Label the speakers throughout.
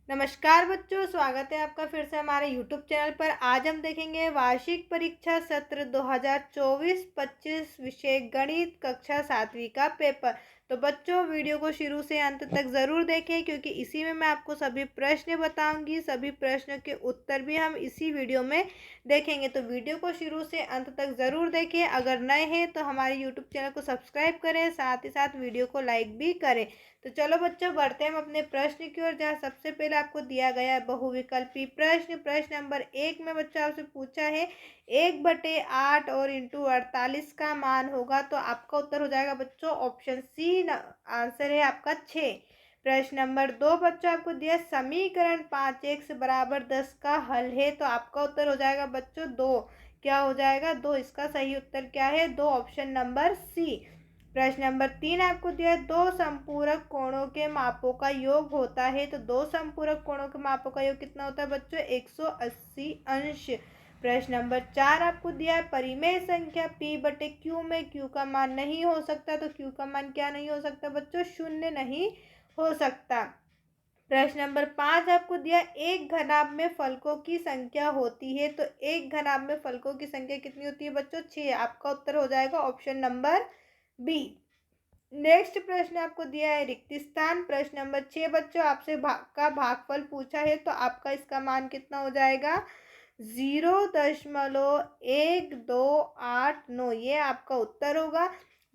Speaker 1: नमस्कार बच्चों, स्वागत है आपका फिर से हमारे YouTube चैनल पर। आज हम देखेंगे वार्षिक परीक्षा सत्र 2024-25 विषय गणित कक्षा 7वीं का पेपर। तो बच्चों वीडियो को शुरू से अंत तक ज़रूर देखें, क्योंकि इसी में मैं आपको सभी प्रश्न बताऊंगी। सभी प्रश्नों के उत्तर भी हम इसी वीडियो में देखेंगे, तो वीडियो को शुरू से अंत तक ज़रूर देखें। अगर नए हैं तो हमारे YouTube चैनल को सब्सक्राइब करें, साथ ही साथ वीडियो को लाइक भी करें। तो चलो बच्चों बढ़ते हैं हम अपने प्रश्न की ओर, जहाँ सबसे पहले आपको दिया गया है बहुविकल्पी प्रश्न। प्रश्न नंबर 1 में बच्चों आपसे पूछा है 1/8 और इंटू 48 का मान होगा, तो आपका उत्तर हो जाएगा बच्चों ऑप्शन सी। आंसर है आपका 6। प्रश्न नंबर 2 बच्चों आपको दिया समीकरण 5x बराबर 10 का हल है, तो आपका उत्तर हो जाएगा बच्चों 2। क्या हो जाएगा 2। इसका सही उत्तर क्या है 2, ऑप्शन नंबर सी। प्रश्न नंबर 3 आपको दिया है दो संपूरक कोणों के मापों का योग होता है, तो दो संपूरक कोणों के मापों का योग कितना होता है बच्चों 180 अंश। प्रश्न नंबर 4 आपको दिया है परिमेय संख्या p/q में q का मान नहीं हो सकता, तो q का मान क्या नहीं हो सकता बच्चों, शून्य नहीं हो सकता। प्रश्न नंबर 5 आपको दिया एक घनाभ में फलकों की संख्या होती है, तो एक घनाभ में फलकों की संख्या कितनी होती है बच्चों 6। आपका उत्तर हो जाएगा ऑप्शन नंबर बी। नेक्स्ट प्रश्न आपको दिया है रिक्त स्थान। प्रश्न नंबर 6 बच्चों आपसे भाग का भागफल पूछा है, तो आपका इसका मान कितना हो जाएगा 0.1289, ये आपका उत्तर होगा।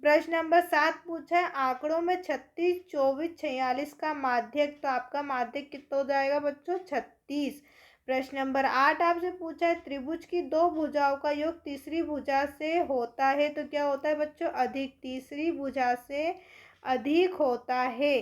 Speaker 1: प्रश्न नंबर 7 पूछा है आंकड़ों में 36, 24, 46 का माध्यक, तो आपका माध्यक कितना हो जाएगा बच्चों 36। प्रश्न नंबर 8 आपसे पूछा है त्रिभुज की दो भुजाओं का योग तीसरी भुजा से होता है, तो क्या होता है बच्चों अधिक, तीसरी भुजा से अधिक होता है।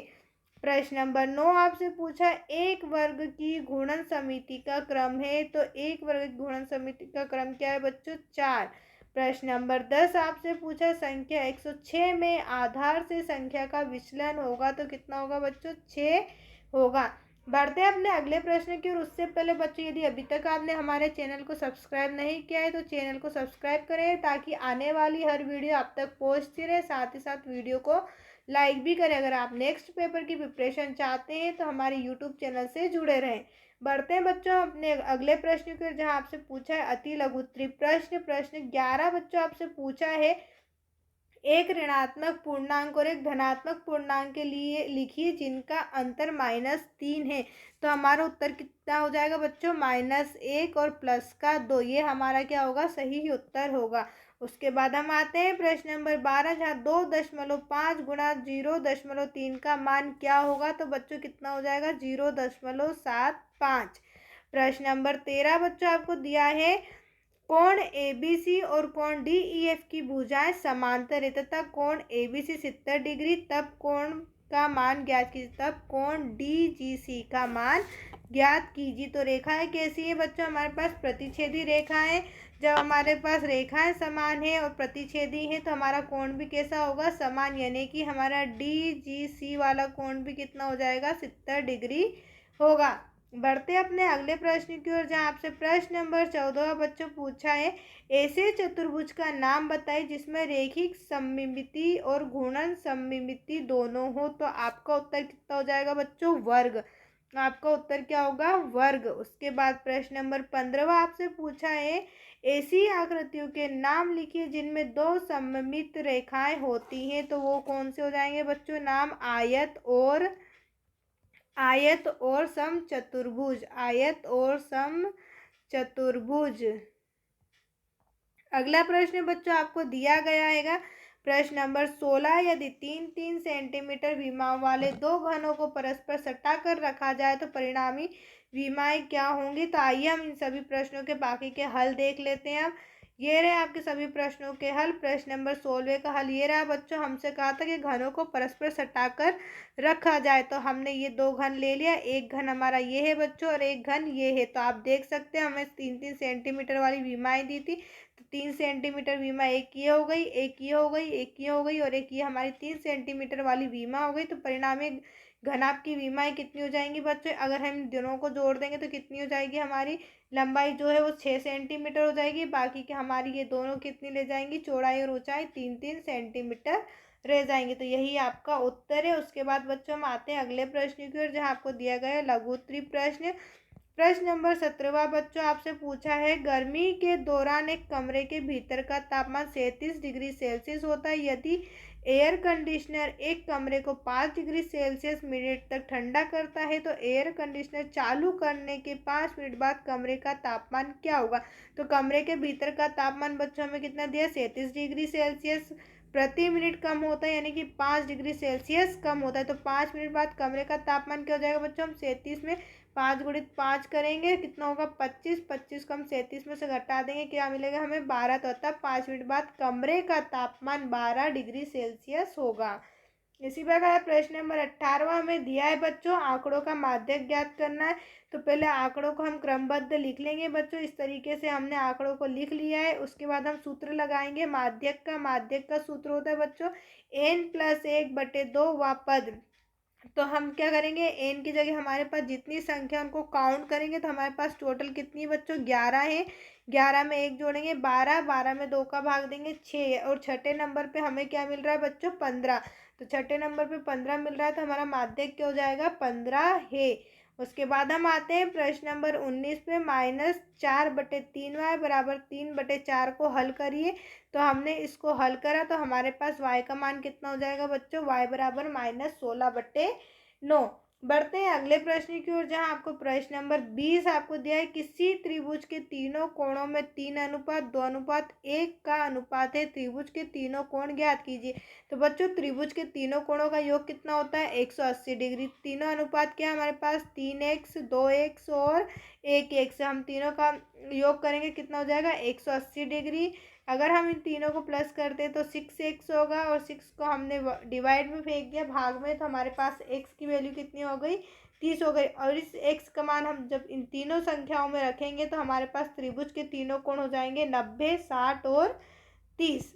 Speaker 1: प्रश्न नंबर 9 आपसे पूछा एक वर्ग की गुणन समिति का क्रम है, तो एक वर्ग की गुणन समिति का क्रम क्या है बच्चों 4। प्रश्न नंबर 10 आपसे पूछा संख्या 106 में आधार से संख्या का विचलन होगा, तो कितना होगा बच्चों 6 होगा। बढ़ते हैं अपने अगले प्रश्न की और उससे पहले बच्चों यदि अभी तक आपने हमारे चैनल को सब्सक्राइब नहीं किया है तो चैनल को सब्सक्राइब करें, ताकि आने वाली हर वीडियो आप तक पहुंचती रहे। साथ ही साथ वीडियो को लाइक भी करें। अगर आप नेक्स्ट पेपर की प्रिपरेशन चाहते हैं तो हमारे यूट्यूब चैनल से जुड़े रहें। बढ़ते हैं बच्चों अपने अगले प्रश्न की, जहाँ आपसे पूछा है अति लघुत्तरी प्रश्न। प्रश्न 11 बच्चों आपसे पूछा है एक ऋणात्मक पूर्णांक और एक धनात्मक पूर्णांक के लिए लिखिए जिनका अंतर -3 है, तो हमारा उत्तर कितना हो जाएगा बच्चों -1 और +2, ये हमारा क्या होगा सही उत्तर होगा। उसके बाद हम आते हैं प्रश्न नंबर 12, जहाँ 2.5 गुणा 0.3 का मान क्या होगा, तो बच्चों कितना हो जाएगा 0.75। प्रश्न नंबर 13 बच्चों आपको दिया है कोण एबीसी और कोण डीईएफ की भुजाएं समांतर है तथा कोण एबीसी 70 डिग्री, तब कोण का मान ज्ञात कीजिए, तब कोण डीजीसी का मान ज्ञात कीजिए। तो रेखाएं कैसी है बच्चों, हमारे पास प्रतिच्छेदी रेखा है। जब हमारे पास रेखाएं समान है और प्रतिच्छेदी है तो हमारा कोण भी कैसा होगा समान, यानी कि हमारा डीजीसी वाला कोण भी कितना हो जाएगा 70 डिग्री होगा। बढ़ते अपने अगले प्रश्न की ओर, जहाँ आपसे प्रश्न नंबर 14 बच्चों पूछा है ऐसे चतुर्भुज का नाम बताइए जिसमें रैखिक सममिति और घूर्णन सममिति दोनों हो, तो आपका उत्तर कितना हो जाएगा बच्चों वर्ग। आपका उत्तर क्या होगा वर्ग। उसके बाद प्रश्न नंबर 15 आपसे पूछा है ऐसी आकृतियों के नाम लिखिए जिनमें दो सममित रेखाएं होती हैं, तो वो कौन से हो जाएंगे बच्चों नाम आयत और समचतुर्भुज, आयत और समचतुर्भुज। अगला प्रश्न बच्चों आपको दिया गया है प्रश्न नंबर 16, यदि 3-3 सेंटीमीटर विमाओं वाले दो घनों को परस्पर सटा कर रखा जाए तो परिणामी विमाएं क्या होंगी। तो आइए हम इन सभी प्रश्नों के बाकी के हल देख लेते हैं। अब ये रहे आपके सभी प्रश्नों के हल। प्रश्न नंबर 16 का हल ये रहा बच्चों, हमसे कहा था कि घनों को परस्पर सटाकर रखा जाए, तो हमने ये दो घन ले लिया। एक घन हमारा ये है बच्चों और एक घन ये है, तो आप देख सकते हैं हमें 3-3 सेंटीमीटर वाली विमाएं दी थी, तो 3 सेंटीमीटर वीमा एक ये हो गई, एक ये हो गई, एक ये हो गई और एक ये हमारी 3 सेंटीमीटर वाली वीमा हो गई। तो परिणामी घनाभ की वीमाएं कितनी हो जाएंगी बच्चों, अगर हम दोनों को जोड़ देंगे तो कितनी हो जाएगी हमारी लंबाई जो है वो 6 सेंटीमीटर हो जाएगी। बाकी की हमारी ये दोनों कितनी ले जाएंगी चौड़ाई और ऊंचाई 3-3 सेंटीमीटर रह जाएंगे। तो यही आपका उत्तर है। उसके बाद बच्चों हम आते हैं अगले प्रश्न की ओर, जहाँ आपको दिया गया है लघु उत्तरीय प्रश्न। प्रश्न नंबर 17वां बच्चों आपसे पूछा है, गर्मी के दौरान एक कमरे के भीतर का तापमान 37 डिग्री सेल्सियस होता है। यदि एयर कंडीशनर एक कमरे को 5 डिग्री सेल्सियस मिनट तक ठंडा करता है तो एयर कंडीशनर चालू करने के 5 मिनट बाद कमरे का तापमान क्या होगा। तो कमरे के भीतर का तापमान बच्चों हमें कितना दिया, 37 डिग्री सेल्सियस प्रति मिनट कम होता है, यानी कि 5 डिग्री सेल्सियस कम होता है। तो 5 मिनट बाद कमरे का तापमान क्या हो जाएगा बच्चों, हम 37 में 5 गुणित 5 करेंगे, कितना होगा 25। 25 को हम 37 में से घटा देंगे, क्या मिलेगा हमें 12। तो अतः 5 मिनट बाद कमरे का तापमान 12 डिग्री सेल्सियस होगा। इसी प्रकार प्रश्न नंबर 18वां हमें दिया है बच्चों, आंकड़ों का माध्यक ज्ञात करना है। तो पहले आंकड़ों को हम क्रमबद्ध लिख लेंगे बच्चों। इस तरीके से हमने आंकड़ों को लिख लिया है। उसके बाद हम सूत्र लगाएंगे माध्यक का। माध्यक का सूत्र होता है बच्चों n+1/2 व पद। तो हम क्या करेंगे, एन की जगह हमारे पास जितनी संख्या उनको काउंट करेंगे तो हमारे पास टोटल कितनी बच्चों 11 है। 11 में 1 जोड़ेंगे 12, 12 में 2 का भाग देंगे 6, और छठे नंबर पे हमें क्या मिल रहा है बच्चों 15। तो छठे नंबर पे 15 मिल रहा है, तो हमारा माध्यक क्या हो जाएगा 15 है। उसके बाद हम आते हैं प्रश्न नंबर 19 पे, -4/3y बराबर 3/4 को हल करिए। तो हमने इसको हल करा तो हमारे पास y का मान कितना हो जाएगा बच्चों, y बराबर -16/9। बढ़ते हैं अगले प्रश्न की ओर, जहां आपको प्रश्न नंबर 20 आपको दिया है, किसी त्रिभुज के तीनों कोणों में 3:2:1 का अनुपात है, त्रिभुज के तीनों कोण ज्ञात कीजिए। तो बच्चों त्रिभुज के तीनों कोणों का योग कितना होता है 180 डिग्री। तीनों अनुपात क्या है हमारे पास 3x 2x और 1x। हम तीनों का योग करेंगे कितना हो जाएगा 180 डिग्री। अगर हम इन तीनों को प्लस करते तो 6x होगा, और 6 को हमने डिवाइड में फेंक दिया भाग में, तो हमारे पास x की वैल्यू कितनी हो गई 30 हो गई। और इस x का मान हम जब इन तीनों संख्याओं में रखेंगे तो हमारे पास त्रिभुज के तीनों कोण हो जाएंगे 90, 60 और 30।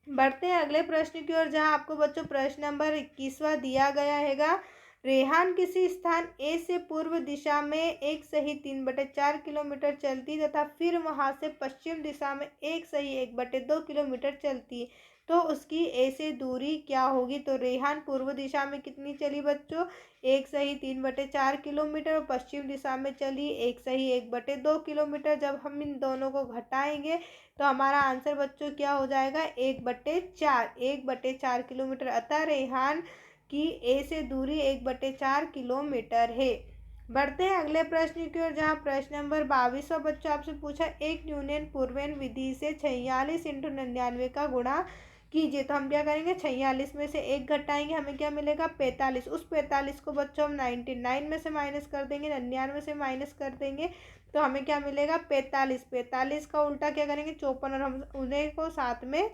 Speaker 1: बढ़ते हैं अगले प्रश्न की ओर, जहां आपको बच्चों प्रश्न नंबर 21वां दिया गया हैगा, रेहान किसी स्थान ए से पूर्व दिशा में एक सही 3/4 किलोमीटर चलती तथा फिर वहां से पश्चिम दिशा में एक सही 1/2 किलोमीटर चलती, तो उसकी ए से दूरी क्या होगी। तो रेहान पूर्व दिशा में कितनी चली बच्चों, एक सही 3/4 किलोमीटर, और पश्चिम दिशा में चली एक सही 1/2 किलोमीटर। जब हम इन दोनों को घटाएंगे तो हमारा आंसर बच्चों क्या हो जाएगा 1/4 किलोमीटर। अतः रेहान की ए से दूरी 1/4 किलोमीटर है। बढ़ते हैं अगले प्रश्न की ओर, जहाँ प्रश्न नंबर 22 बच्चों आपसे पूछा, एक न्यूनन पूर्वेन विधि से 46 × 99 का गुणा कीजिए। तो हम क्या करेंगे 46 में से 1 घटाएंगे, हमें क्या मिलेगा 45। उस 45 को बच्चों हम 99 में से माइनस कर देंगे, 99 से माइनस कर देंगे तो हमें क्या मिलेगा 45। 45 का उल्टा क्या करेंगे 54, और हम उन्हें को साथ में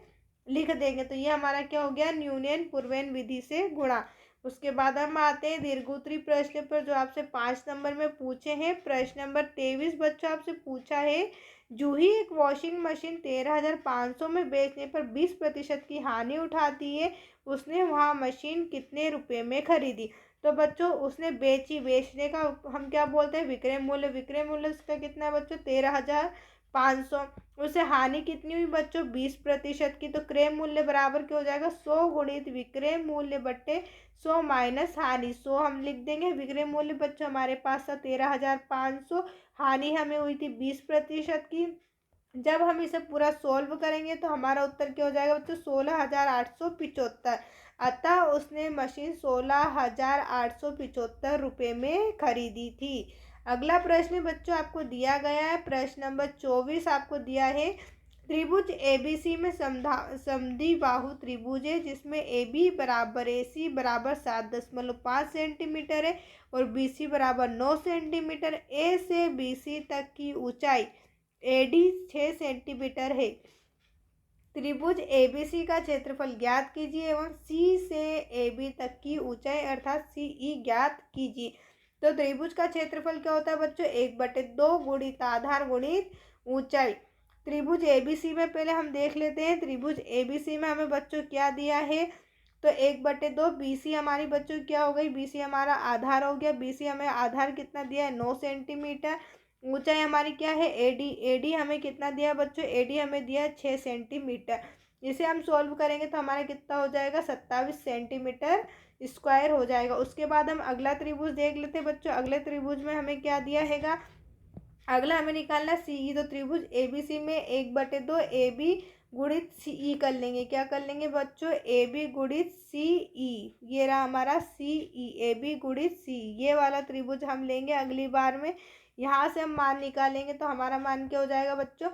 Speaker 1: लिख देंगे। तो ये हमारा क्या हो गया न्यूनन पूर्वेन विधि से गुणा। उसके बाद हम आते हैं दीर्घोत्तरीय प्रश्न पर, जो आपसे 5 नंबर में पूछे हैं। प्रश्न नंबर 23 बच्चों आपसे पूछा है, जूही एक वॉशिंग मशीन 13,500 में बेचने पर 20% की हानि उठाती है, उसने वह मशीन कितने रुपए में खरीदी। तो बच्चों उसने बेची, बेचने का हम क्या बोलते हैं विक्रय मूल्य। विक्रय मूल्य उसका कितना है बच्चों 13,500। उसे हानि कितनी हुई बच्चों 20% की। तो क्रय मूल्य बराबर क्या हो जाएगा 100 गुणित विक्रय मूल्य बट्टे 100 माइनस हानि। 100 हम लिख देंगे, विक्रय मूल्य बच्चों हमारे पास था 13,500, हानि हमें हुई थी 20% की। जब हम इसे पूरा सोल्व करेंगे तो हमारा उत्तर क्या हो जाएगा बच्चों 16,875। अतः उसने मशीन 16,875 रुपये में खरीदी थी। अगला प्रश्न बच्चों आपको दिया गया है, प्रश्न नंबर 24 आपको दिया है, त्रिभुज एबीसी में समद्विबाहु त्रिभुज है, जिसमें AB बराबर AC बराबर 7.5 सेंटीमीटर है और BC बराबर 9 सेंटीमीटर। A से BC तक की ऊंचाई AD 6 सेंटीमीटर है। त्रिभुज ABC का क्षेत्रफल ज्ञात कीजिए एवं C से AB तक की ऊंचाई अर्थात CE ज्ञात कीजिए। तो त्रिभुज का क्षेत्रफल क्या होता है बच्चों 1/2 गुणित आधार गुणित ऊंचाई। त्रिभुज ABC में पहले हम देख लेते हैं, त्रिभुज ABC में हमें बच्चों क्या दिया है, तो 1/2। BC हमारी बच्चों क्या हो गई, BC हमारा आधार हो गया। BC हमें आधार कितना दिया है 9 सेंटीमीटर। ऊंचाई हमारी क्या है AD, AD हमें कितना दिया बच्चों, AD हमें दिया 6 सेंटीमीटर। इसे हम सॉल्व करेंगे तो हमारा कितना हो जाएगा 27 सेंटीमीटर स्क्वायर हो जाएगा। उसके बाद हम अगला त्रिभुज देख लेते हैं बच्चों। अगले त्रिभुज में हमें क्या दिया हैगा, अगला हमें निकालना सी। तो त्रिभुज ABC में 1/2 AB गुणित CE कर लेंगे। क्या कर लेंगे बच्चों, AB गुणित CE। ये रहा हमारा CE, AB गुणित CE। ये वाला त्रिभुज हम लेंगे अगली बार में। यहाँ से हम मान निकालेंगे तो हमारा मान क्या हो जाएगा बच्चों,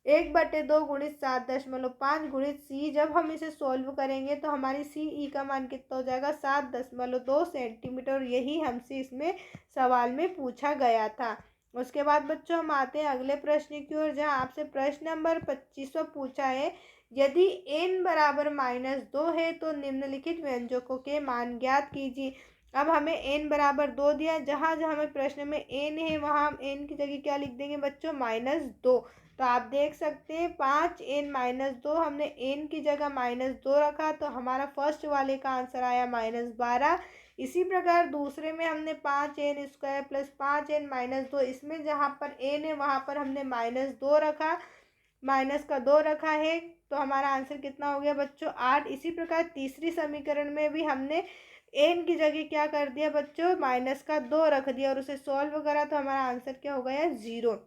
Speaker 1: 1/2 गुणित 7.5 गुणित C। जब हम इसे सॉल्व करेंगे तो हमारी CE का मान कितना हो जाएगा 7.2 सेंटीमीटर। यही हमसे इसमें सवाल में पूछा गया था। उसके बाद बच्चों हम आते हैं अगले प्रश्न की ओर, जहाँ आपसे प्रश्न नंबर 25 पूछा है, यदि n बराबर -2 है तो निम्नलिखित व्यंजकों के मान ज्ञात कीजिए। अब हमें n बराबर 2 दिया, जहाँ जहाँ हमें प्रश्न में n है वहाँ हम n की जगह क्या लिख देंगे बच्चों, -2। तो आप देख सकते हैं 5n - 2, हमने n की जगह -2 रखा तो हमारा फर्स्ट वाले का आंसर आया -12। इसी प्रकार दूसरे में हमने 5n² + 5n - 2, इसमें जहाँ पर n है वहाँ पर हमने -2 रखा, -2 रखा है, तो हमारा आंसर कितना हो गया बच्चों 8। इसी प्रकार तीसरी समीकरण में भी हमने n की जगह क्या कर दिया बच्चों, -2 रख दिया और उसे सॉल्व करा तो हमारा आंसर क्या हो गया 0।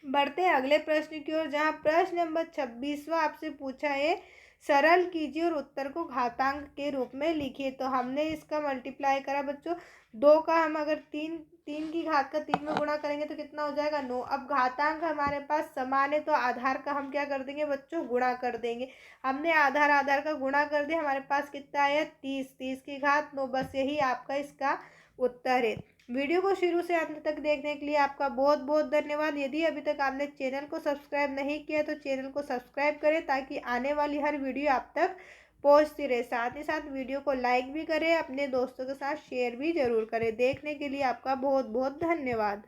Speaker 1: बढ़ते हैं अगले प्रश्न की ओर, जहाँ प्रश्न नंबर 26वां आपसे पूछा है, सरल कीजिए और उत्तर को घातांक के रूप में लिखिए। तो हमने इसका मल्टीप्लाई करा बच्चों, 2 का हम अगर 3 की घात का 3 में गुणा करेंगे तो कितना हो जाएगा 9। अब घातांक हमारे पास समान है तो आधार का हम क्या कर देंगे बच्चों, गुणा कर देंगे। हमने आधार का गुणा कर दिया, हमारे पास कितना आया 30, 30 की घात 9। बस यही आपका इसका उत्तर है। वीडियो को शुरू से अंत तक देखने के लिए आपका बहुत बहुत धन्यवाद। यदि अभी तक आपने चैनल को सब्सक्राइब नहीं किया तो चैनल को सब्सक्राइब करें ताकि आने वाली हर वीडियो आप तक पहुंचती रहे। साथ ही साथ वीडियो को लाइक भी करें, अपने दोस्तों के साथ शेयर भी जरूर करें। देखने के लिए आपका बहुत बहुत धन्यवाद।